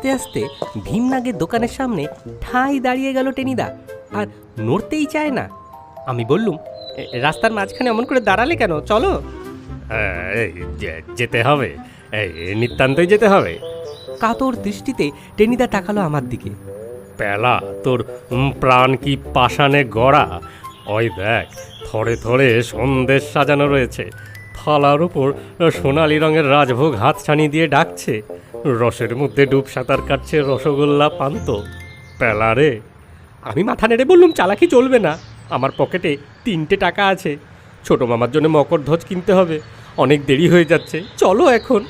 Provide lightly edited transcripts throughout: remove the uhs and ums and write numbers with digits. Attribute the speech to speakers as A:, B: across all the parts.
A: আস্তে আস্তে ভীমনাগের দোকানের সামনে ঠাই দাঁড়িয়ে গেল টেনিদা, আর নড়তেই চায় না। আমি বললুম, রাস্তার মাঝখানে এমন করে দাঁড়ালে কেন, চলো।
B: যেতে হবে, নিতান্তই যেতে হবে।
A: কাতর দৃষ্টিতে টেনিদা তাকালো আমার দিকে।
B: পেলা, তোর প্রাণ কি পাষাণে গড়া? ওই দেখ, থরে থরে সন্দেশ সাজানো রয়েছে, থালার উপর সোনালি রঙের রাজভোগ হাত ছানি দিয়ে ডাকছে, রসের মধ্যে ডুব সাঁতার কাটছে রসগোল্লা পান্ত। পেলা রে!
A: আমি মাথা নেড়ে বললুম, চালাকি চলবে না, আমার পকেটে 3টে টাকা আছে, ছোট মামার জন্য মকরধ্বজ কিনতে হবে, অনেক দেরি হয়ে যাচ্ছে, চলো এখন।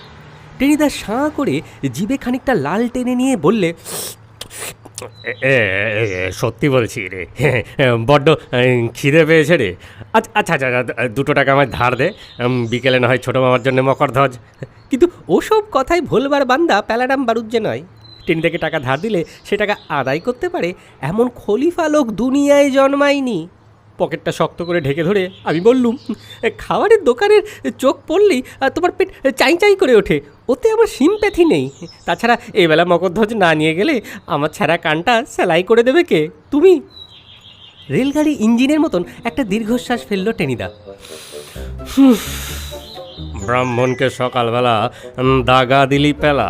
A: টেনিদা সাঁ করে জিভে খানিকটা লাল টেনে নিয়ে বললে,
B: সত্যি বলছি রে, বড্ড খিদে পেয়েছে রে। আচ্ছা আচ্ছা আচ্ছা, 2 টাকা আমায় ধার দে, বিকেলে না হয় ছোটো মামার জন্য মকরধ্বজ।
A: কিন্তু ওসব কথাই ভোলবার বান্দা প্যালাডাম বারুজ্জে নয়। টেনিদাকে টাকা ধার দিলে সে টাকা আদায় করতে পারে এমন খলিফা লোক দুনিয়ায় জন্মায়নি। পকেটটা শক্ত করে ঢেকে ধরে আমি বললুম, খাবারের দোকানের চোখ পড়লেই তোমার পেট চাই চাই করে ওঠে, ওতে আমার সিম্প্যাথি নেই। তাছাড়া এবেলা মকরধ্বজ না নিয়ে গেলে আমার ছাড়া কানটা সেলাই করে দেবে কে, তুমি? রেলগাড়ি ইঞ্জিনের মতন একটা দীর্ঘশ্বাস ফেলল টেনিদা।
B: ব্রাহ্মণকে সকালবেলা দাগা দিলি পেলা,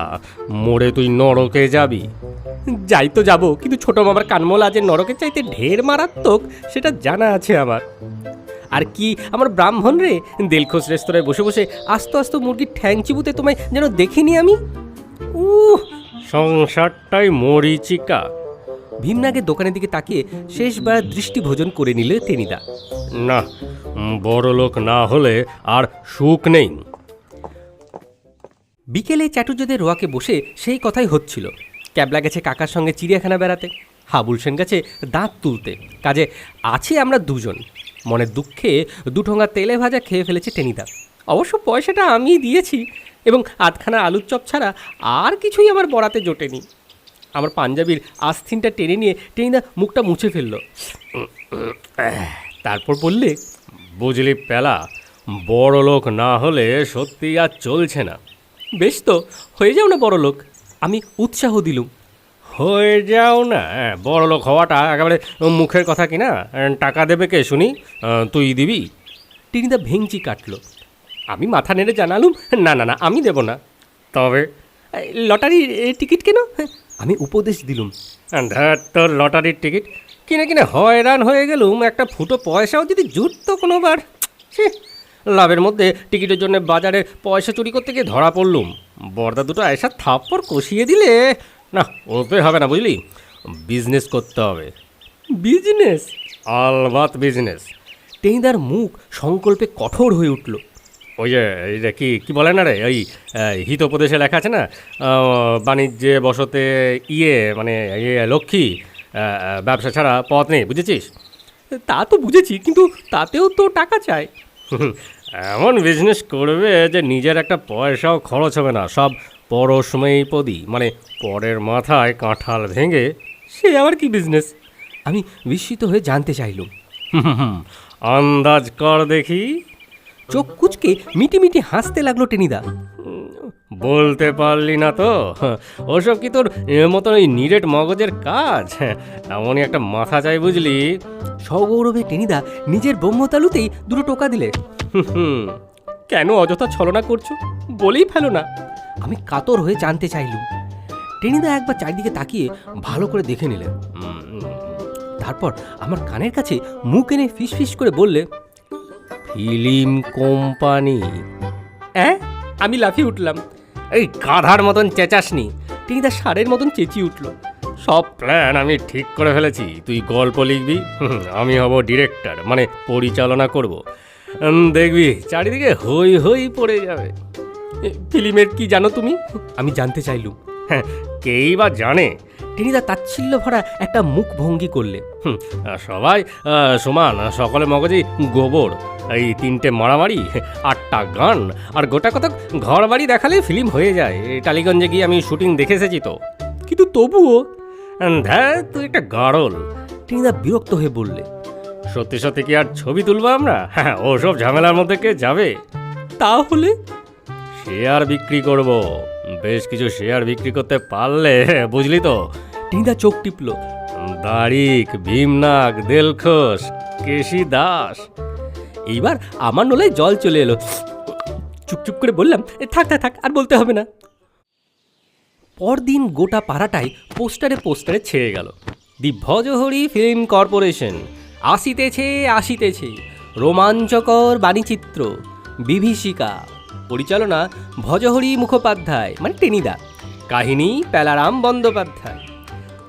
B: মোড়ে তুই নরকে যাবি।
A: যাই তো যাবো, কিন্তু ছোট মামার কানমোলা যে নরকের চাইতে ঢের মারাত্মক সেটা জানা আছে আমার। আর কি আমার ব্রাহ্মণ রে, দিলখোশ রেস্তোরাঁয় বসে বসে আস্ত আস্ত মুরগির ঠ্যাং চিবুতে তোমায় যেন দেখিনি আমি।
B: সংসারটাই মরিচিকা।
A: ভীমনাগের দোকানের দিকে তাকিয়ে শেষবার দৃষ্টি ভোজন করে নিলে টেনিদা।
B: না, বড় লোক না হলে আর সুখ নেই।
A: বিকেলে চাটুর্যদের রোয়াকে বসে সেই কথাই হচ্ছিল। ক্যাবলা গেছে কাকার সঙ্গে চিড়িয়াখানা বেড়াতে, হাবুল সেন গেছে দাঁত তুলতে, কাজে আছি আমরা দুজন। মনের দুঃখে 2 ঠোঙা তেলে ভাজা খেয়ে ফেলেছে টেনিদা। অবশ্য পয়সাটা আমি দিয়েছি, এবং 8খানা আলুর চপ ছাড়া আর কিছুই আমার বরাতে জোটেনি। আমার পাঞ্জাবির আস্থিনটা টেনে নিয়ে টেনিদা মুখটা মুছে ফেলল। তারপর বললে,
B: বুঝলি পেলা, বড় লোক না হলে সত্যি আর চলছে না।
A: বেশ তো, হয়ে যাও না বড় লোক, আমি উৎসাহ দিলুম।
B: হয়ে যাও না? বড় লোক হওয়াটা একেবারে মুখের কথা কিনা? টাকা দেবে কে শুনি? তুই দিবি?
A: টেনিদা ভেঙচি কাটল। আমি মাথা নেড়ে জানালুম, না না না, আমি দেব না।
B: তবে
A: লটারির টিকিট কেন? আমি উপদেশ দিলুম।
B: তোর লটারির টিকিট কিনে কিনে হয়রান হয়ে গেলুম, একটা ফুটো পয়সাও যদি জুটত কোনোবার। লাভের মধ্যে টিকিটের জন্য বাজারের পয়সা চুরি করতে গিয়ে ধরা পড়লুম। বর্দা দুটো এসা থাপ্পড় কষিয়ে দিলে না, ওতে হবে না, বুঝলি? বিজনেস করতে হবে।
A: বিজনেস?
B: আলবাত বিজনেস।
A: টেনিদার মুখ সংকল্পে কঠোর হয়ে উঠল।
B: ওই যে এটা কি বলে না রে, ওই হিতোপদেশে লেখা আছে না, বাণিজ্যে বসতে মানে লক্ষ্মী, ব্যবসা ছাড়া পথ নেই, বুঝেছিস?
A: তা তো বুঝেছি, কিন্তু তাতেও তো টাকা চাই।
B: এমন বিজনেস করবে যে নিজের একটা পয়সাও খরচ হবে না, সব পরশময়ী পদী, মানে পরের মাথায় কাঁঠাল ভেঙে।
A: সে আবার কি বিজনেস? আমি বিস্মিত হয়ে জানতে চাইলুম।
B: আন্দাজ কর দেখি।
A: চোখ কুচকে মিটি মিটি হাসতে লাগলো টেনিদা।
B: বলতে পারলি না তো? ওসব কি তোর মতন ওই নিরেট মগজের কাজ? এমনই একটা মাথা চাই, বুঝলি?
A: সগৌরবে টেনিদা নিজের ব্রহ্মতালুতেই 2 টোকা দিলে। কেন অযথা ছলনা করছো, বলেই ফেলো না। আমি কাতর হয়ে জানতে চাইলুম। টেনিদা একবার চারিদিকে তাকিয়ে ভালো করে দেখে নিলেন। তারপর আমার কানের কাছে মুখ এনে ফিস ফিস করে বললে,
B: ফিল্ম কোম্পানি।
A: আমি লাফিয়ে উঠলাম।
B: এই গাধার মতন চেঁচাসনি।
A: টেনিদা ষাঁড়ের মতন চেঁচিয়ে উঠল।
B: সব প্ল্যান আমি ঠিক করে ফেলেছি। তুই গল্প লিখবি, আমি হব ডিরেক্টর, মানে পরিচালনা করব। দেখবি চারিদিকে হই হই পড়ে যাবে।
A: ফিল্মের কি জানো তুমি? আমি জানতে চাইলুম।
B: কেই বা জানে।
A: টেনিদা তাচ্ছিল্য ভরা একটা মুখ ভঙ্গি করলে।
B: সবাই সমান, সকলে মগজেই গোবর। এই 3টে মারামারি, 8টা গান আর গোটা কত ঘর বাড়ি দেখালে ফিল্ম হয়ে যায়। টালিগঞ্জে গিয়ে আমি শুটিং দেখে এসেছি তো।
A: কিন্তু তবুও।
B: তুই একটা গাড়ল।
A: টেনিদা বিরক্ত হয়ে বললে।
B: সত্যি সত্যি কি আর ছবি তুলবো আমরা? ওসব ঝামেলার মধ্যে কে যাবে?
A: তাহলে
B: শেয়ার বিক্রি করব। বেশ কিছু শেয়ার বিক্রি করতে পারলে বুঝলি তো।
A: টেনিদা চোখ টিপল।
B: দাড়িক, ভীমনাগ, দেলখোস, কেশি দাস।
A: এইবার আমার নোলায় জল চলে এলো। চুপচুপ করে বললাম, থাক থাক থাক, আর বলতে হবে না। পরদিন গোটা পাড়াটায় পোস্টারে পোস্টারে ছেড়ে গেল, দি ভজহরি ফিল্ম কর্পোরেশন আসিতেছে আসিতেছে, রোমাঞ্চকর বাণীচিত্র, বিভীষিকা, পরিচালনা ভজহরি মুখোপাধ্যায় মানে টেনিদা, কাহিনী প্যালারাম বন্দ্যোপাধ্যায়।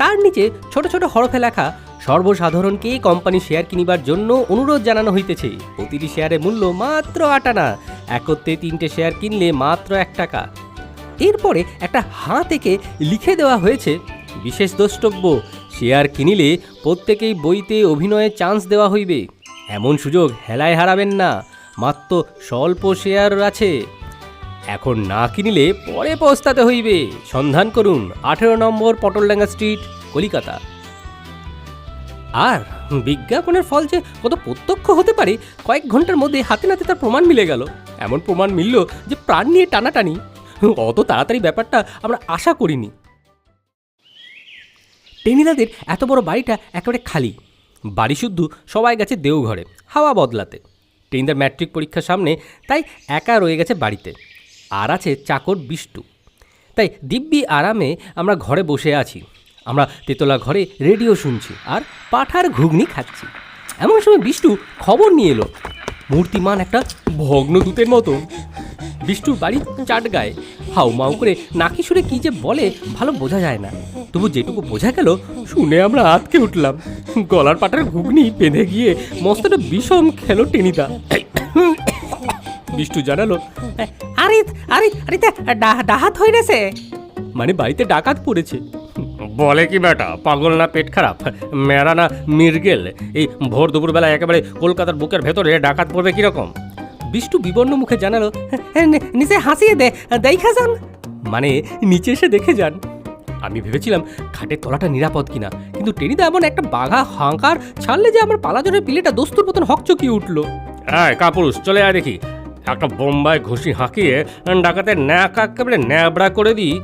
A: তার নিচে ছোট ছোট হরফে লেখা, সর্বসাধারণকে কোম্পানি শেয়ার কিনিবার জন্য অনুরোধ জানানো হইতেছে। প্রতিটি শেয়ারের মূল্য মাত্র 8 আনা, একত্রে 3টে শেয়ার কিনলে মাত্র 1 টাকা। এরপরে একটা হাঁ থেকে লিখে দেওয়া হয়েছে, বিশেষ দ্রষ্টব্য, শেয়ার কিনিলে প্রত্যেকেই বইতে অভিনয়ের চান্স দেওয়া হইবে। এমন সুযোগ হেলায় হারাবেন না, মাত্র স্বল্প শেয়ার আছে। এখন না কিনিলে পরে পস্তাতে হইবে। সন্ধান করুন 18 নম্বর পটলডাঙ্গা স্ট্রিট, কলিকাতা। আর বিজ্ঞাপনের ফল যে কত প্রত্যক্ষ হতে পারে, কয়েক ঘন্টার মধ্যে হাতে নাতে তার প্রমাণ মিলে গেল। এমন প্রমাণ মিলল যে প্রাণ নিয়ে টানাটানি। অত তাড়াতাড়ি ব্যাপারটা আমরা আশা করিনি। টেনিদাদের এত বড় বাড়িটা একেবারে খালি। বাড়ি শুদ্ধ সবাই গেছে দেওঘরে হাওয়া বদলাতে। টেনিদার ম্যাট্রিক পরীক্ষার সামনে, তাই একা রয়ে গেছে বাড়িতে। আর আছে চাকর বিষ্টু। তাই দিব্যি আরামে আমরা ঘরে বসে আছি। আমরা তেতলা ঘরে রেডিও শুনছি আর পাঠার ঘুগনি খাচ্ছি। এমন সময় বিষ্টু খবর নিয়ে এলো, মূর্তিমান একটা ভগ্নদূতের মতো। বিষ্টুর বাড়ি চাটগায়। হাউমাউ করে নাকি সুরে কী যে বলে ভালো বোঝা যায় না, তবু যেটুকু বোঝা গেল শুনে আমরা আতকে উঠলাম। গলার পাটার ঘুগনি বেঁধে গিয়ে মস্তটা বিষম খেলো টেনিদা। বিষ্টু জানালো, আরে আরে আরে ডাহাত হয়ে গেছে, মানে বাড়িতে ডাকাত পড়েছে।
B: বলে কি বেটা, পাগল না পেট খারাপ, মেরা না মির্গেল, এই ভোর দুপুরবেলা একেবারে কলকাতার বুকের ভেতরে ডাকাত পড়বে কিরকম?
A: বিষ্টু বিবর্ণ মুখে জানালো, নিচে হাসিয়ে দেখা যান, মানে নিচে এসে দেখে যান। আমি ভেবেছিলাম খাটের তলাটা নিরাপদ কিনা, কিন্তু টেনিদা এমন একটা বাঘা হাঁকার ছাড়লে যে আমার পালাজনের পিলেটা দস্তুর মতন হকচকিয়ে উঠলো।
B: হ্যাঁ কাপুরুষ, চলে আয় দেখি। একটা বোম্বাই ঘুষি হাঁকিয়ে ডাকাতের ন্যাক একেবারে ন্যাবড়া করে দিই।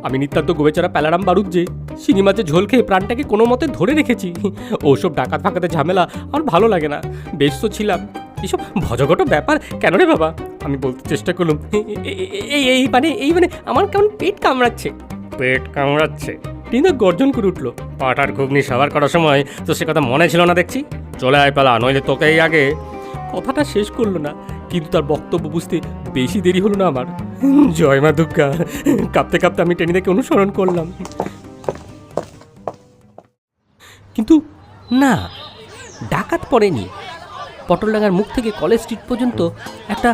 A: আমি নিতান্ত গোবেচারা প্যালারাম বারুদ যে শিঙি মাছের ঝোল খেয়ে প্রাণটাকে কোনো মতে ধরে রেখেছি। ওসব ডাকাত ফাঁকাতে ঝামেলা আমার ভালো লাগে না। বেশ তো ছিলাম, এসব ভজঘট ব্যাপার কেন রে বাবা? আমি বলতে চেষ্টা করলাম, এই মানে আমার কেমন পেট কামড়াচ্ছে।
B: পেট কামড়াচ্ছে?
A: টিনা গর্জন করে উঠলো।
B: পাটার ঘুগনি সাবার করার সময় তো সে কথা মনে ছিল না দেখছি। চলে আয় পালা, নইলে তোকেই আগে।
A: কথাটা শেষ করলো না, কিন্তু তার বক্তব্য বুঝতে বেশি দেরি হলো না আমার। জয় মা দুর্গা। কাঁপতে কাঁপতে আমি টেনিদাকে অনুসরণ করলাম, কিন্তু না, ডাকাত পড়েনি। পটলডাঙ্গার মুখ থেকে কলেজ স্ট্রিট পর্যন্ত একটা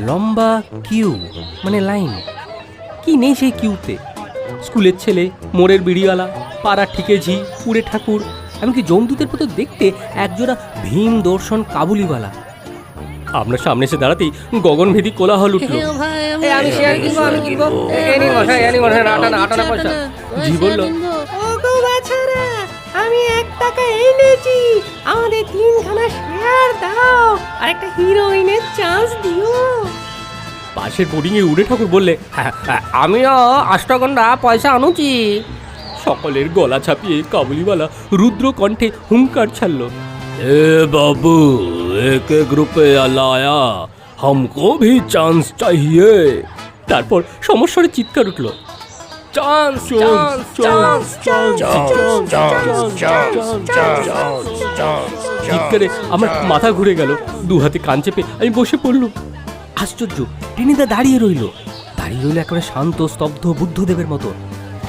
A: লম্বা কিউ, মানে লাইন। কি নেই সেই কিউতে? স্কুলের ছেলে, মোড়ের বিড়িওয়ালা, পাড়ার ঠিকেঝি, পুরে ঠাকুর, এমনকি জমদূতের মতো দেখতে একজোড়া ভীম দর্শন কাবুলিওয়ালা। আমরা সামনে এসে দাঁড়াতেই গগনভেদী কোলাহল উঠল। জি বলল, আমি 1 টাকা এনেছি, আমাদের 3খানা শেয়ার দাও আর একটা হিরোইনের চান্স দিও। পাশের বোর্ডিং এ উড়ে ঠাকুর বললে,
B: আমিও অষ্টগন্ডা পয়সা আনুছি।
A: সকলের গলা ছাপিয়ে কাবুলিওয়ালা রুদ্র কণ্ঠে হুঙ্কার ছাড়ল,
B: ए बाबू, एक एक रुपया लाया, हमको भी चांस चाहिए।
A: তারপর সমস্যার চিৎকার উঠল, চান্স চান্স চান্স চিৎকারে আমার মাথা ঘুরে গেল। 2 হাতে কান চেপে আমি বসে পড়লুম। আশ্চর্য, টেনিদা দাঁড়িয়ে রইল একেবারে শান্ত স্তব্ধ বুদ্ধদেবের মতো।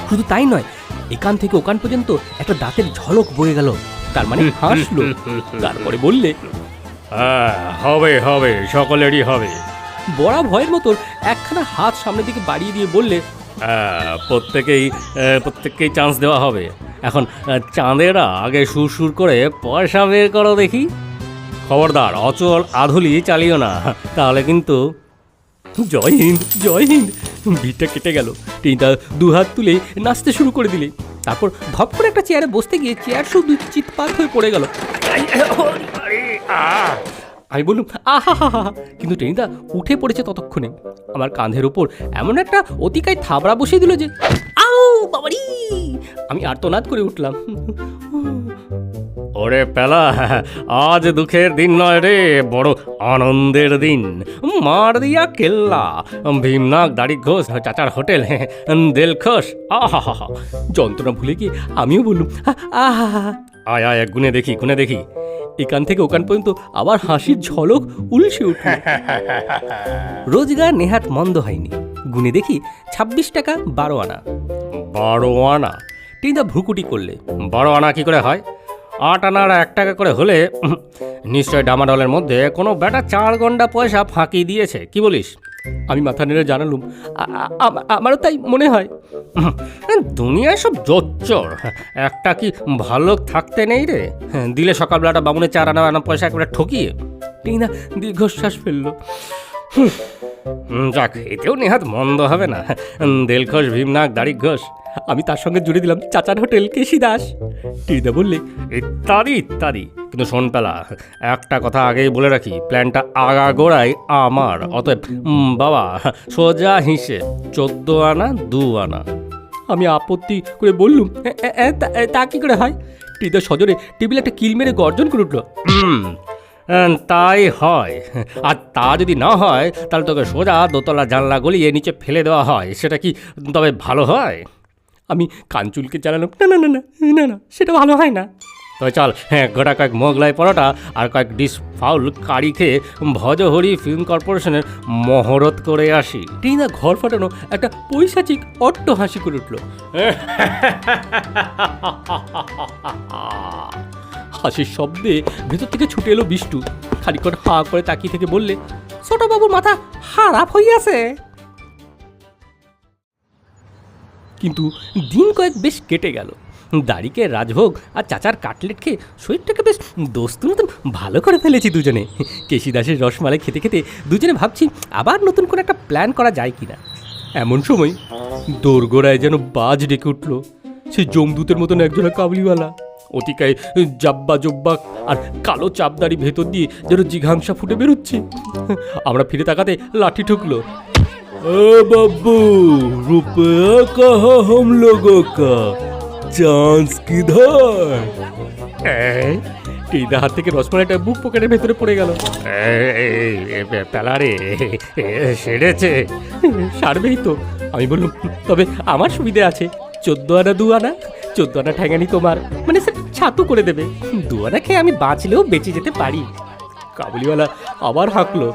A: শুধু তাই নয়, একান থেকে ওকান পর্যন্ত একটা দাঁতের ঝলক বয়ে গেল। তার মানে হাসলো। তারপরে বললে,
B: হবে হবে, সকলেরই হবে।
A: বড়া ভয়ের মতো একখানা হাত সামনের দিকে বাড়িয়ে দিয়ে বললে,
B: প্রত্যেককেই চান্স দেওয়া হবে। এখন চাঁদেরা আগে সুর করে পয়সা বের করো দেখি। খবরদার অচল আধুলি চালিও না, তাহলে কিন্তু।
A: জয় হিন্দ জয় হিন্দ। ভিড়টা কেটে গেল। টেনিদা 2 হাত তুলে নাচতে শুরু করে দিলে। তারপর ধপ করে একটা চেয়ারে বসতে গিয়ে চেয়ার শুধু চিৎপাত হয়ে পড়ে গেল। আমি বললাম আহা হা হা, কিন্তু টেনিদা উঠে পড়েছে ততক্ষণে। আমার কাঁধের ওপর এমন একটা অতিকায় থাবড়া বসিয়ে দিল যে আউ বাবারি, আমি আর্তনাদ করে উঠলাম।
B: ওরে পেলা, আজ দুঃখের দিন নয় রে, বড় আনন্দের দিন। মার দিয়া কেল্লা, ভীমনাগ, দাড়ি ঘোষ, চাচার হোটেল, দিলখুশ। আহা হা হা।
A: যন্ত্রণা ভুলে গিয়ে আমিও বললাম আহা হা।
B: আয় আয়, গুনে দেখি গুনে দেখি।
A: এখান থেকে ওখান পর্যন্ত আবার হাসির ঝলক উলসে উঠল। রোজগার নেহাত মন্দ হয়নি। গুনে দেখি 26 টাকা 12 আনা।
B: 12 আনা?
A: টেনিদা ভ্রুকুটি করলে।
B: 12 আনা কি করে হয়? 8 আনার 1 টাকা করে হলে নিশ্চয় ডামাডলের মধ্যে কোনো বেটা 4 গন্ডা পয়সা ফাঁকি দিয়েছে, কি বলিস?
A: আমি মাথা নেড়ে জানালুম আমারও তাই মনে হয়।
B: দুনিয়ায় সব জোচ্চর, একটা কি ভালো থাকতে নেই রে? দিলে সকালবেলাটা বামুনে 4 আনা পয়সা একেবারে ঠকিয়ে।
A: টেনিদা দীর্ঘশ্বাস ফেললো।
B: যাক, এতেও নেহাত মন্দ হবে না। দিলখুশ, ভীমনাগ, দাড়ি ঘোষ।
A: আমি তার সঙ্গে জুড়ে দিলাম চাচার হোটেল, কেশি দাস। টেনিদা বললে
B: ইত্যাদি ইত্যাদি। কিন্তু শোন পেলা, একটা কথা আগেই বলে রাখি, প্ল্যানটা আগাগোড়াই আমার। অতএব বাবা, সোজা হিসেব 14 আনা 2 আনা।
A: আমি আপত্তি করে বললুম তা কি করে হয়? টেনিদা সজরে টেবিলে একটা কিল মেরে গর্জন করে উঠল।
B: তাই হয়। আর তা যদি না হয়, তাহলে তোকে সোজা দোতলা জানলা গলিয়ে নিচে ফেলে দেওয়া হয়। সেটা কি তবে ভালো হয়?
A: আমি কাঞ্চুলকে জানালাম না না না না না না, সেটা ভালো হয় না।
B: তবে চল, গোটা কয়েক মোগলাই পরোটা আর কয়েক ডিশ ফাউল কারি খেয়ে ভজহরি ফিল্ম কর্পোরেশনের মহরত করে আসি।
A: টেনিদা ঘর ফাটানো একটা পৈশাচিক অট্ট হাসি করে উঠল। হাসির শব্দে ভেতর থেকে ছুটে এলো বিষ্টু। খানিকক্ষণ হা করে তাকিয়ে থেকে বললে, ছোটবাবুর মাথা খারাপ হইয়াছে। কিন্তু দিন কয়েক বেশ কেটে গেল। দাড়িকে রাজভোগ আর চাচার কাটলেট খেয়ে শরীরটাকে বেশ দোস্তুর মতন ভালো করে ফেলেছি দুজনে। কেশি দাসের রসমালাই খেতে খেতে দুজনে ভাবছি আবার নতুন করে একটা প্ল্যান করা যায় কিনা। এমন সময় দোরগোড়ায় যেন বাজ ডেকে উঠল। সে জমদূতের মতন একজনা কাবলিওয়ালা, অতিকায় জাব্বা জব্বা আর কালো চাপদাড়ি ভেতর দিয়ে যেন জিঘাংসা ফুটে বেরোচ্ছে। আমরা ফিরে তাকাতে লাঠি ঠুকলো।
C: बाबू, रुपया कहाँ हम लोगों का? चांस किधर?
A: টেনিদা হাত থেকে রসমালাইটা বুক পকেটের ভেতরে পড়ে গেল।
B: পেলা রে, সেরেছে।
A: সারবেই তো। আমি বললাম, তবে আমার সুবিধে আছে। 14 আনা 2 আনা। 14 আনা ঠ্যাঙানি তোমার, মানে সে ছাতু করে দেবে। 2 আনা খেয়ে আমি বাঁচলেও বেঁচে যেতে পারি। কাবুলিওয়ালা আবার হাঁকলো।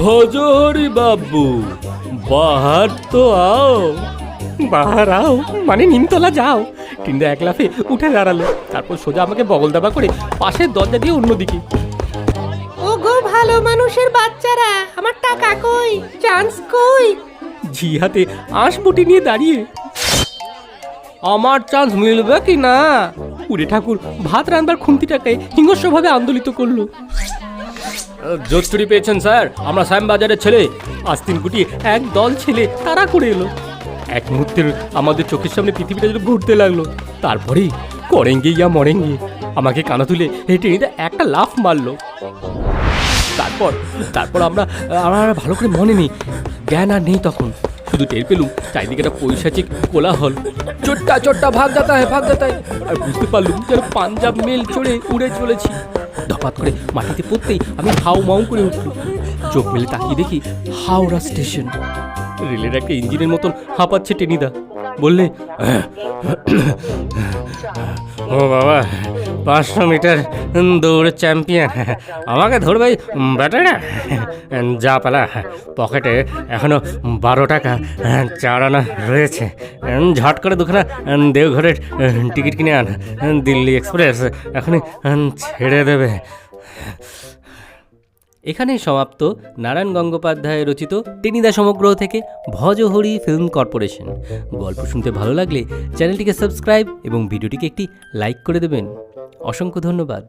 C: भजोहरी बाबू, बाहर तो आओ।
A: বাহার আও মানে নিমতলা যাও। টিন্ডা এক লাফে উঠে দাঁড়ালো, তারপর সোজা আমাকে বগল দাবা করে পাশের দরজা দিয়ে অন্যদিকে।
D: ও গো ভালো মানুষের বাচ্চারা, আমার টাকা কই, চান্স কই?
A: ঝি হাতে আঁশ বটি নিয়ে দাঁড়িয়ে। আমার চান্স মিলবে কি না? উড়ে ঠাকুর ভাত রান্নার খুন্তিটাকে হিংস্রভাবে আন্দোলিত করলো।
B: জোচ্চুরি পেয়েছেন স্যার, আমরা শ্যামবাজারের ছেলে।
A: আস্তিন গুটিয়ে এক দল ছেলে তারা করে এলো। এক মুহূর্তের আমাদের চোখের সামনে পৃথিবীটা যেন ঘুরতে লাগলো। তারপরেই করেঙ্গে ইয়া মরেঙ্গে আমাকে কানা তুলে টেনিদা একটা লাফ মারলো। তারপর আমরা ভালো করে মনে নেই, জ্ঞান আর নেই তখন। শুধু টের পেলুম চারিদিকে একটা পৈশাচিক কোলাহল। চোট্টা চোট্টা ভাগ যাতা হয়, ভাগ যাতা হয়। আর বুঝতে পারলুম যেন পাঞ্জাব মেল চড়ে উড়ে চলেছি। ধপাত করে মাটিতে পড়তেই আমি হাউ মাউ করে উঠল। চোখ মেলে তাকিয়ে দেখি হাওড়া স্টেশন। রেলের একটা ইঞ্জিনের মতন হাঁপাচ্ছে টেনিদা। বললে,
B: ও বাবা, 500 মিটার দৌড়ের চ্যাম্পিয়ন আমাকে ধরবে ব্যাটারা? যা পেলা, পকেটে এখনো 12 টাকা 4 আনা রয়েছে। ঝট করে দুখানা দেওঘরের টিকিট কিনে আন, দিল্লি এক্সপ্রেস এখনই ছেড়ে দেবে।
A: এখানেই সমাপ্ত নারায়ণ গঙ্গোপাধ্যায় রচিত টেনিদা সমগ্র থেকে ভজহরি ফিল্ম কর্পোরেশন। গল্প শুনতে ভালো লাগলে চ্যানেলটিকে সাবস্ক্রাইব এবং ভিডিওটিকে একটি লাইক করে দেবেন। অসংখ্য ধন্যবাদ।